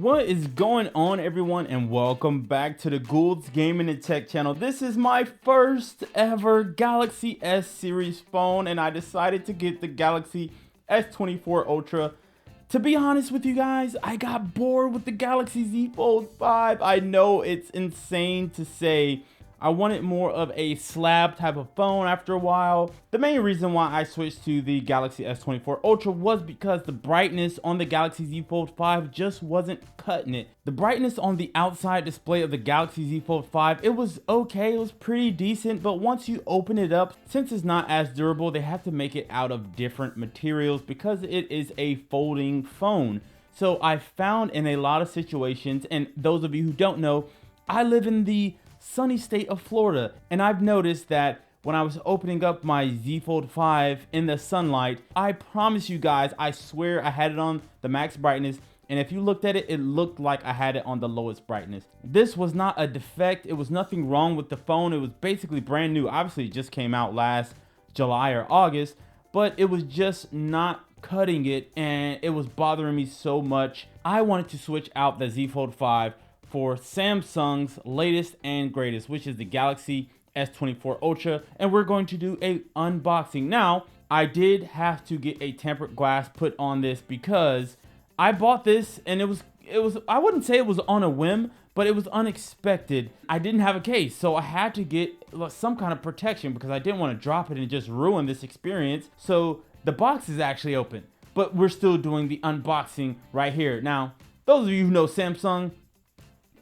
What is going on, everyone, and welcome back to the Gould's Gaming and Tech channel. This is my first ever Galaxy S series phone, and I decided to get the Galaxy S24 Ultra. To be honest with you guys, I got bored with the Galaxy Z Fold 5. I know it's insane to say. I wanted more of a slab type of phone after a while. The main reason why I switched to the Galaxy S24 Ultra was because the brightness on the Galaxy Z Fold 5 just wasn't cutting it. The brightness on the outside display of the Galaxy Z Fold 5, it was okay, it was pretty decent, but once you open it up, since it's not as durable, they have to make it out of different materials because it is a folding phone. So I found in a lot of situations, and those of you who don't know, I live in the sunny state of Florida, and I've noticed that when I was opening up my Z Fold 5 in the sunlight, I promise you guys, I swear I had it on the max brightness, and if you looked at it, it looked like I had it on the lowest brightness. This was not a defect. It was nothing wrong with the phone. It was basically brand new. Obviously it just came out last July or August, but it was just not cutting it, and it was bothering me so much. I wanted to switch out the Z Fold 5 for Samsung's latest and greatest, which is the Galaxy S24 Ultra, and we're going to do a unboxing. Now, I did have to get a tempered glass put on this because I bought this and it was I wouldn't say it was on a whim, but it was unexpected. I didn't have a case, so I had to get some kind of protection because I didn't want to drop it and just ruin this experience. So the box is actually open, but we're still doing the unboxing right here. Now, those of you who know Samsung,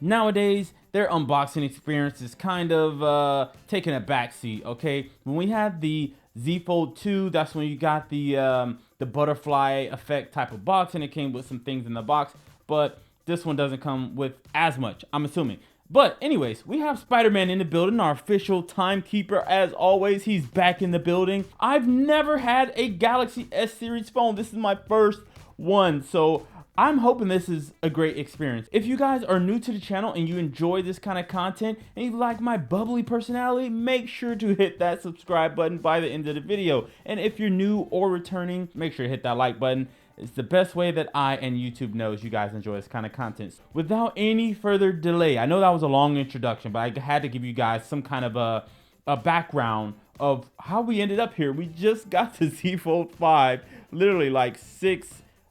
nowadays, their unboxing experience is kind of taking a backseat, okay? When we had the Z Fold 2, that's when you got the butterfly effect type of box, and it came with some things in the box, but this one doesn't come with as much, I'm assuming. But anyways, we have Spider-Man in the building, our official timekeeper. As always, he's back in the building. I've never had a Galaxy S series phone. This is my first one, so I'm hoping this is a great experience. If you guys are new to the channel and you enjoy this kind of content and you like my bubbly personality, make sure to hit that subscribe button by the end of the video. And if you're new or returning, make sure to hit that like button. It's the best way that I and YouTube knows you guys enjoy this kind of content. Without any further delay, I know that was a long introduction, but I had to give you guys some kind of a background of how we ended up here. We just got the Z Fold 5 literally like 6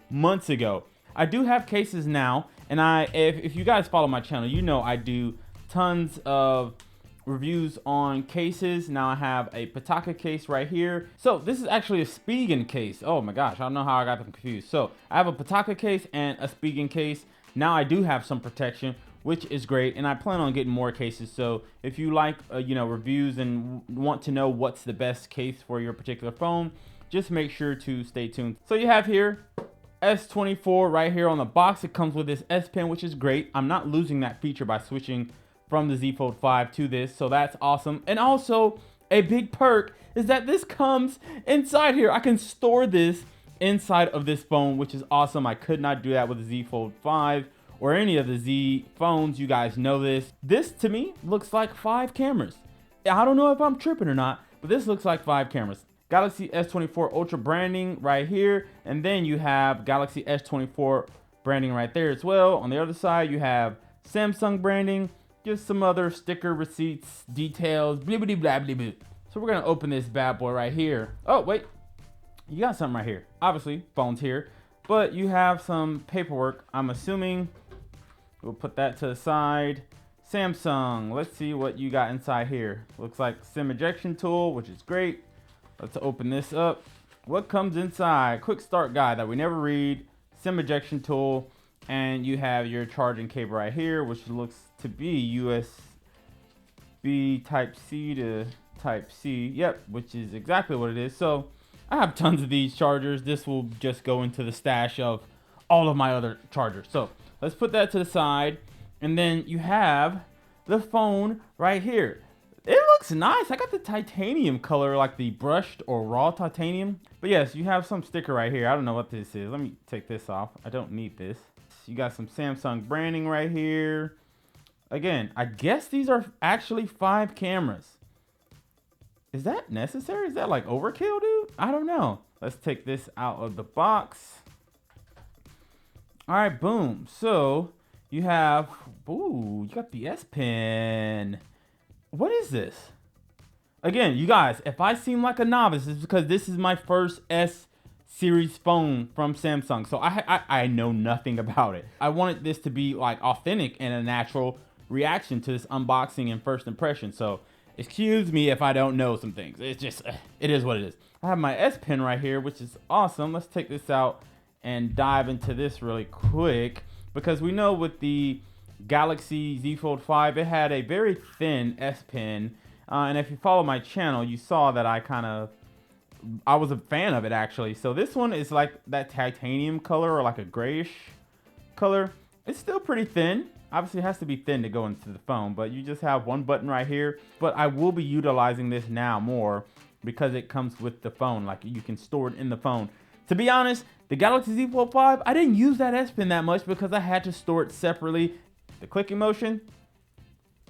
months ago. I do have cases now, and if you guys follow my channel, you know I do tons of reviews on cases. Now I have a Pataka case right here. So this is actually a Spigen case. Oh my gosh, I don't know how I got them confused. So I have a Pataka case and a Spigen case. Now I do have some protection, which is great, and I plan on getting more cases. So if you like reviews and want to know what's the best case for your particular phone, just make sure to stay tuned. So you have here S24 right here on the box. It comes with this S Pen, which is great. I'm not losing that feature by switching from the Z Fold 5 to this, so that's awesome. And also a big perk is that this comes inside here. I can store this inside of this phone, which is awesome. I could not do that with the Z Fold 5 or any of the Z phones. You guys know this. This to me looks like 5 cameras. I don't know if I'm tripping or not, but this looks like 5 cameras. Galaxy S24 Ultra branding right here, and then you have Galaxy S24 branding right there as well. On the other side, you have Samsung branding, just some other sticker receipts, details, blah, blah, blah, blah, blah. So we're gonna open this bad boy right here. Oh, wait, you got something right here. Obviously, phone's here, but you have some paperwork. I'm assuming we'll put that to the side. Samsung, let's see what you got inside here. Looks like SIM ejection tool, which is great. Let's open this up. What comes inside? Quick start guide that we never read. SIM ejection tool. And you have your charging cable right here, which looks to be USB type C to type C. Yep, which is exactly what it is. So I have tons of these chargers. This will just go into the stash of all of my other chargers. So let's put that to the side. And then you have the phone right here. It looks nice. I got the titanium color, like the brushed or raw titanium. But yes, you have some sticker right here. I don't know what this is. Let me take this off. I don't need this. You got some Samsung branding right here. Again, I guess these are actually 5 cameras. Is that necessary? Is that like overkill, dude? I don't know. Let's take this out of the box. All right, boom. So You have, ooh, you got the S Pen. What is this? Again, you guys, if I seem like a novice, it's because this is my first S series phone from Samsung. So I know nothing about it. I wanted this to be like authentic and a natural reaction to this unboxing and first impression. So excuse me if I don't know some things. It's just, it is what it is. I have my S Pen right here, which is awesome. Let's take this out and dive into this really quick, because we know with the Galaxy Z Fold 5, it had a very thin S Pen. And if you follow my channel, you saw that I was a fan of it actually. So this one is like that titanium color, or like a grayish color. It's still pretty thin. Obviously it has to be thin to go into the phone, but you just have one button right here. But I will be utilizing this now more because it comes with the phone. Like you can store it in the phone. To be honest, the Galaxy Z Fold 5, I didn't use that S Pen that much because I had to store it separately. The clicking motion,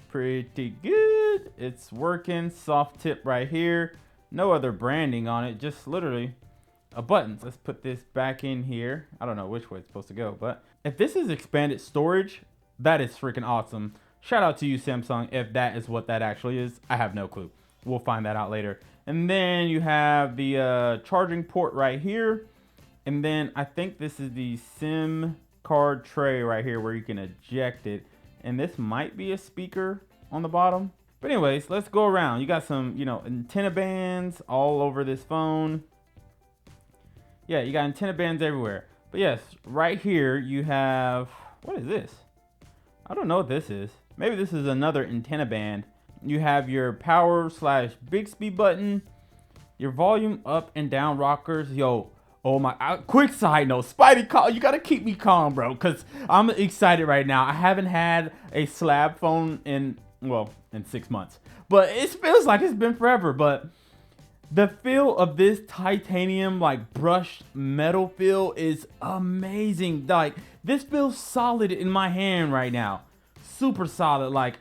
pretty good. It's working. Soft tip right here. No other branding on it, just literally a button. Let's put this back in here. I don't know which way it's supposed to go, but if this is expanded storage, that is freaking awesome. Shout out to you, Samsung, if that is what that actually is. I have no clue. We'll find that out later. And then you have the charging port right here. And then I think this is the SIM card tray right here where you can eject it. And this might be a speaker on the bottom. But anyways, let's go around. You got some, you know, antenna bands all over this phone. Yeah, you got antenna bands everywhere. But yes, right here you have, what is this? I don't know what this is. Maybe this is another antenna band. You have your power / Bixby button, your volume up and down rockers. Yo, oh my, quick side note, Spidey, you gotta keep me calm, bro, because I'm excited right now. I haven't had a Slab phone in 6 months, but it feels like it's been forever. But the feel of this titanium, like brushed metal feel, is amazing. Like this feels solid in my hand right now, super solid. Like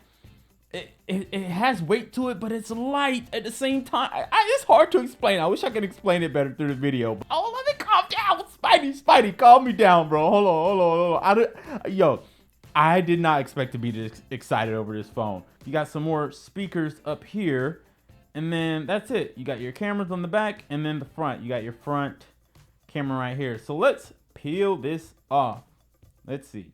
it has weight to it, but it's light at the same time. It's hard to explain. I wish I could explain it better through the video. Oh, let me calm down, Spidey, calm me down, bro. Hold on. Yo, I did not expect to be this excited over this phone. You got some more speakers up here, and then that's it. You got your cameras on the back, and then the front. You got your front camera right here. So let's peel this off. Let's see.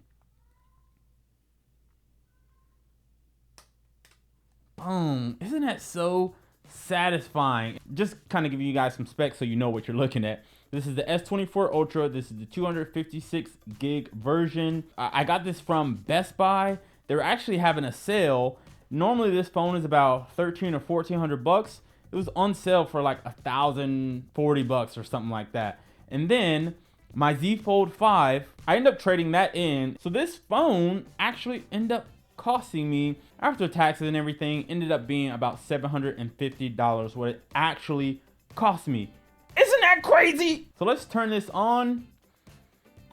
Boom. Isn't that so satisfying? Just kind of giving you guys some specs so you know what you're looking at. This is the S24 Ultra. This is the 256 gig version. I got this from Best Buy. They're actually having a sale. Normally this phone is about $1,300 or $1,400. It was on sale for like $1,040 or something like that. And then my Z Fold 5, I ended up trading that in. So this phone actually ended up costing me, after taxes and everything, ended up being about $750, what it actually cost me. Isn't that crazy? So let's turn this on,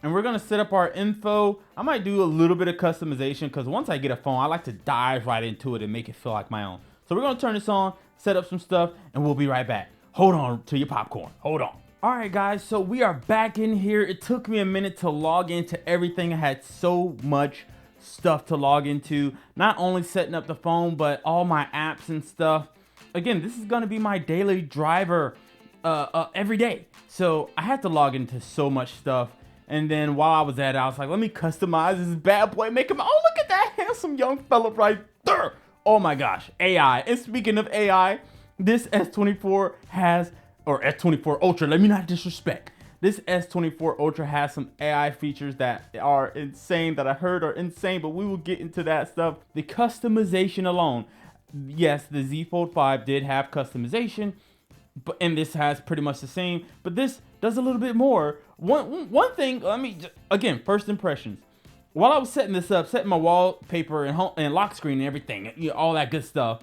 and we're gonna set up our info. I might do a little bit of customization because once I get a phone, I like to dive right into it and make it feel like my own. So we're gonna turn this on, set up some stuff, and we'll be right back. Hold on to your popcorn. Hold on. All right, guys, so we are back in here. It took me a minute to log into everything. I had so much stuff to log into, not only setting up the phone, but all my apps and stuff. Again, this is gonna be my daily driver every day. So I had to log into so much stuff. And then while I was at it, I was like, let me customize this bad boy, make him, oh, look at that handsome young fella right there. Oh my gosh, AI. And speaking of AI, this S24 has, or S24 Ultra, let me not disrespect. This S24 Ultra has some AI features that are insane, that I heard are insane, but we will get into that stuff. The customization alone. Yes, the Z Fold 5 did have customization, and this has pretty much the same, but this does a little bit more. One thing, again, first impressions. While I was setting this up, setting my wallpaper and lock screen and everything, you know, all that good stuff,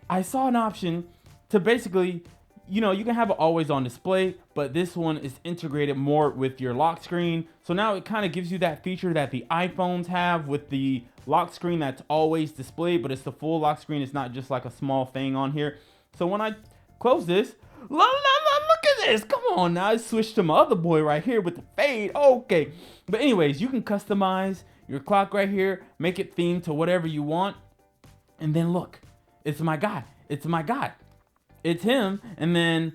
I saw an option to basically, you know, you can have it always on display, but this one is integrated more with your lock screen. So now it kind of gives you that feature that the iPhones have with the lock screen that's always displayed, but it's the full lock screen. It's not just like a small thing on here. So when I close this, look at this. Come on now. I switched to my other boy right here with the fade. Okay. But anyways, you can customize your clock right here, make it themed to whatever you want. And then look, it's my guy. It's my guy. It's him. And then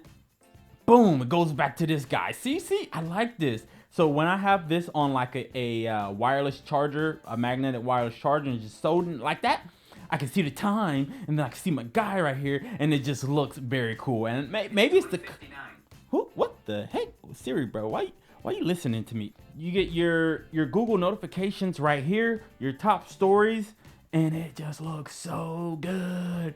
boom, it goes back to this guy. See, I like this. So when I have this on like a wireless charger, a magnetic wireless charger, and just sold like that, I can see the time, and then I can see my guy right here, and it just looks very cool. And maybe it's the who? What the heck, Siri, bro? Why you listening to me? You get your Google notifications right here, your top stories, and it just looks so good.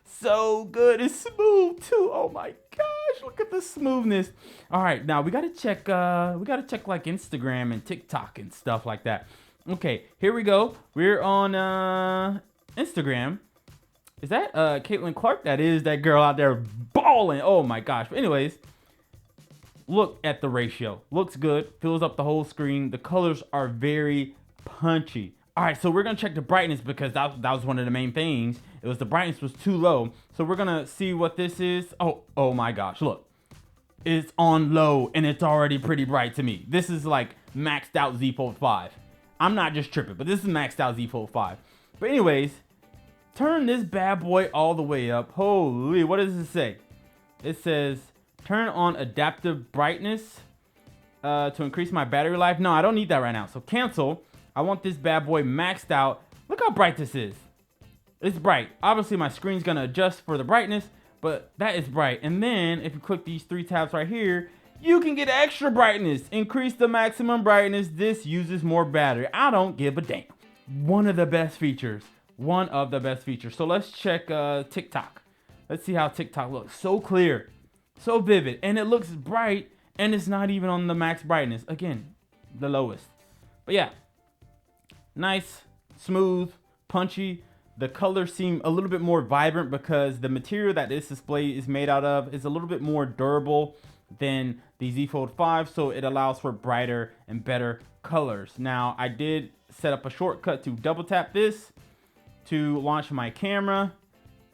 So good. It's smooth too. Oh my gosh, look at the smoothness. All right, now we gotta check like Instagram and TikTok and stuff like that. Okay, here we go. We're on Instagram. Is that Caitlin Clark? That is that girl out there balling. Oh my gosh. But anyways, look at the ratio. Looks good. Fills up the whole screen. The colors are very punchy. All right, so we're gonna check the brightness because that was one of the main things. It was the brightness was too low. So we're gonna see what this is. Oh my gosh, look. It's on low and it's already pretty bright to me. This is like maxed out Z Fold 5. I'm not just tripping, but this is maxed out Z Fold 5. But anyways, turn this bad boy all the way up. Holy, what does it say? It says, turn on adaptive brightness to increase my battery life. No, I don't need that right now. So cancel. I want this bad boy maxed out. Look how bright this is. It's bright. Obviously, my screen's gonna adjust for the brightness, but that is bright. And then if you click these 3 tabs right here, you can get extra brightness. Increase the maximum brightness. This uses more battery. I don't give a damn. One of the best features. One of the best features. So let's check TikTok. Let's see how TikTok looks. So clear, so vivid, and it looks bright, and it's not even on the max brightness. Again, the lowest. But yeah, nice, smooth, punchy. The colors seem a little bit more vibrant because the material that this display is made out of is a little bit more durable than the Z Fold 5, so it allows for brighter and better colors. Now, I did set up a shortcut to double tap this to launch my camera.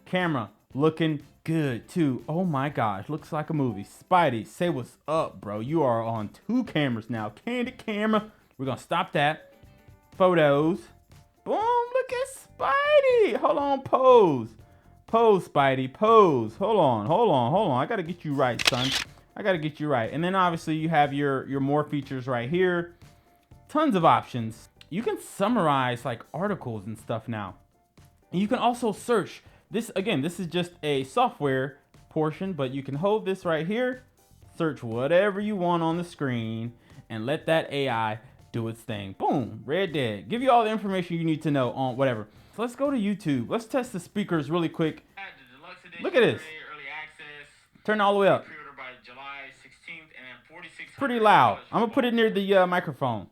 Camera looking good too. Oh my gosh, looks like a movie. Spidey, say what's up, bro. You are on 2 cameras now. Candid camera. We're gonna stop that. Photos. Boom, look at Spidey. Hold on, pose. Pose, Spidey, pose. Hold on. I gotta get you right, son. I gotta get you right. And then obviously you have your more features right here. Tons of options. You can summarize like articles and stuff now. And you can also search. This, again, this is just a software portion, but you can hold this right here, search whatever you want on the screen, and let that AI do its thing. Boom, Red Dead. Give you all the information you need to know on whatever. So let's go to YouTube. Let's test the speakers really quick. Look at this. Turn all the way up. Pretty loud. I'm gonna put it near the microphone.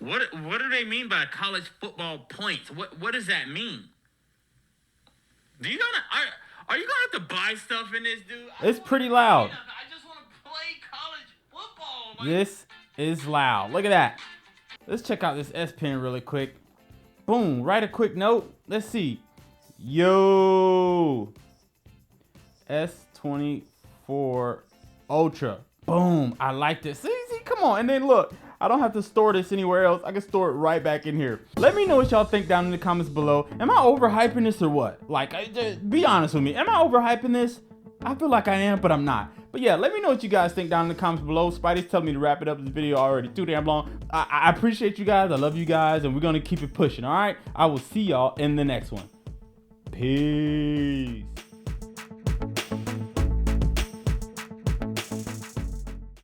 What do they mean by college football points? What does that mean? Are you gonna have to buy stuff in this, dude? It's pretty loud. I just want to play college football. Like, this is loud. Look at that. Let's check out this S Pen really quick. Boom. Write a quick note. Let's see. Yo. S24 Ultra. Boom. I like this. See, come on. And then look. I don't have to store this anywhere else. I can store it right back in here. Let me know what y'all think down in the comments below. Am I overhyping this or what? Like, be honest with me. Am I overhyping this? I feel like I am, but I'm not. But yeah, let me know what you guys think down in the comments below. Spidey's telling me to wrap it up. This video already too damn long. I appreciate you guys. I love you guys, and we're gonna keep it pushing. All right. I will see y'all in the next one. Peace.